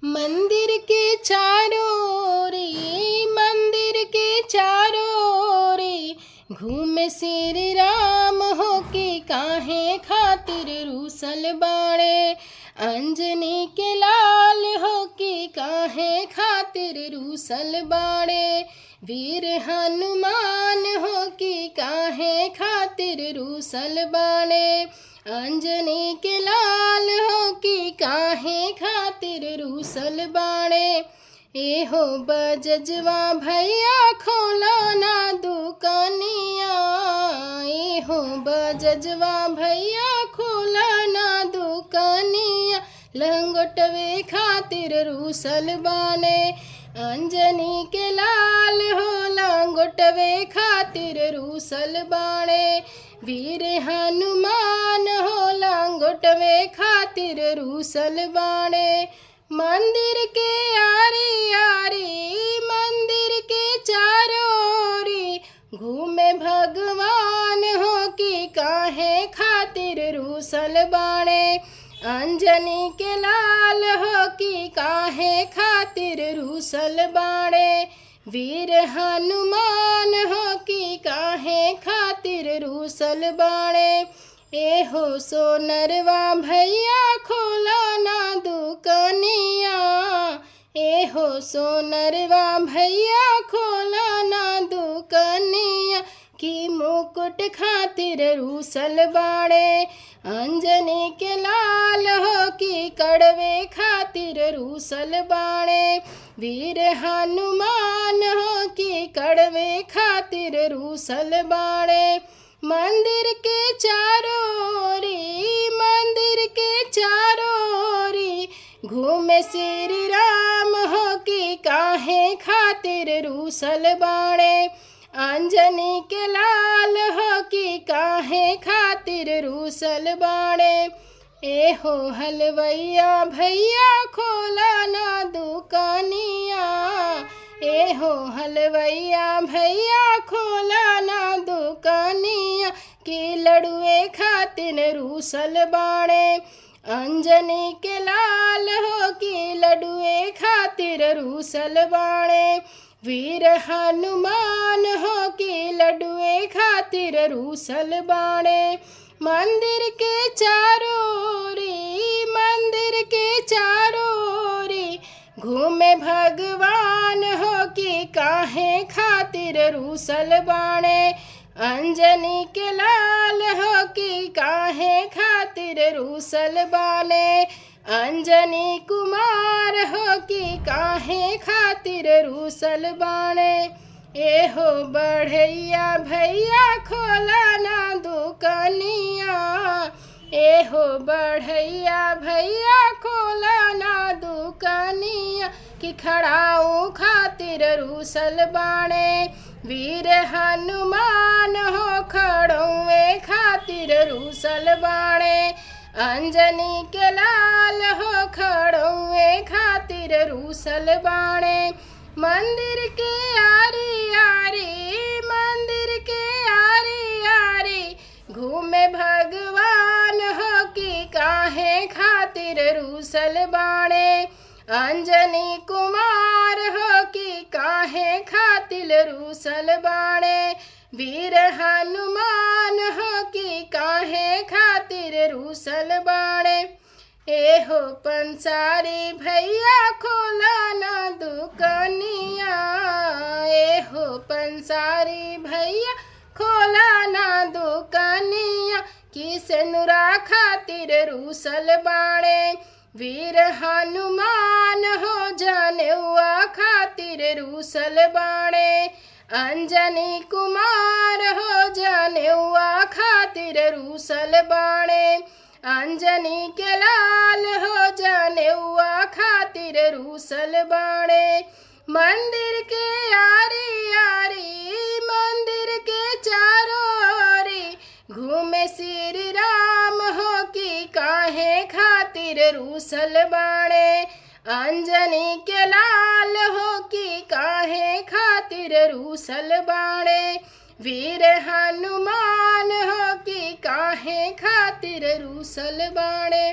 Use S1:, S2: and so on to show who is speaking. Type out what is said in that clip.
S1: मंदिर के चारों रे, मंदिर के चारों रे, घूमे श्री राम हो के काहे खातिर रूसल बाड़े। अंजनी के लाल हो के काहे खातिर रूसल बाड़े। वीर हनुमान हो के काहे खातिर रूसल बाड़े। अंजनी के लाल हो के काहे खातिर रूसल बाड़े। एहो बजजवा भैया खोला ना दुकानिया। एहो बजजवा भैया खोला ना दुकानिया। लंगोटवे खातिर रूसल बाने। अंजनी के लाल हो लंगोटवे खातिर रूसल बाणे। वीर हनुमान हो लंगोटवे खातिर रूसल बाणे। मंदिर के आरी आरी, मंदिर के चारों रे, घूमे भगवान हो कि काहे खातिर रूसल बाणे। अंजनी के लाल हो कि काहे खातिर रूसल बाणे। वीर हनुमान हो कि काहे खातिर रूसल बाणे। एहो सोनरवा भैया खोला ना दुकानिया। एहो सोनरवा भैया खोला ना दुकानिया। कि मुकुट खातिर रूसल बाड़े। अंजनी के लाल हो कि कड़वे खातिर रूसल बाड़े। वीर हनुमान हो कि कड़वे खातिर रूसल बाड़े। मंदिर के चारों रे, मंदिर के चारों रे, घूमे श्री राम हो कि काहे खातिर रूसल बाड़े। अंजनी के लाल हो कि काहे खातिर रूसल बाड़े। एहो हलवैया भैया खोला ना दुकानिया। एहो हलवैया भैया खोला ना दुकानिया। कि लड़ुए खातिर रूसल बाड़े। अंजनी के लाल हो कि लडुए खातिर रूसल बाड़े। वीर हनुमान हो कि लडुए खातिर रूसल बाड़े। मंदिर के चारों रे, मंदिर के चारों रे, घूमे भगवान हो कि काहे खातिर रूसल बाड़े। अंजनी के लाल हो कि काहे खातिर रूसल बाने। अंजनी कुमार हो कि काहे खातिर रूसल बाने। एहो बढ़ैया भैया खोला ना दुकानिया। एहो बढ़ैया भैया खोला ना दुकानिया। कि खड़ाऊ खातिर रूसल बाणे। वीर हनुमान हो खड़ौवे खातिर रूसल बाणे। अंजनी के लाल हो खड़ौवे खातिर रूसल बाणे। मंदिर के आरी आरी, मंदिर के आरी आरी, घूमे भगवान हो कि काहे खातिर रूसल बाणे। अंजनी कुमार हो कि काहे खातिर रूसल बाणे। वीर हनुमान हो कि काहे खातिर रूसल बाणे। एहो पंसारी भैया खोला ना दुकानिया। एहो पंसारी भैया खोला ना दुकानिया। कि सेनुरा खातिर रूसल बाणे। वीर हनुमान हो जनेउआ खातिर रूसल बाणे। अंजनी कुमार हो जनेउआ खातिर रूसल बाणे। अंजनी के लाल हो जनेउआ खातिर रूसल बाणे। मंदिर के आरी आरी, मंदिर के चारों रे, घूमे श्री राम हो कि काहे खातिर रूसल बाणे। अंजनी के लाल हो कि काहे खातिर रूसल बाणे। वीर हनुमान हो कि काहे खातिर रूसल बाणे।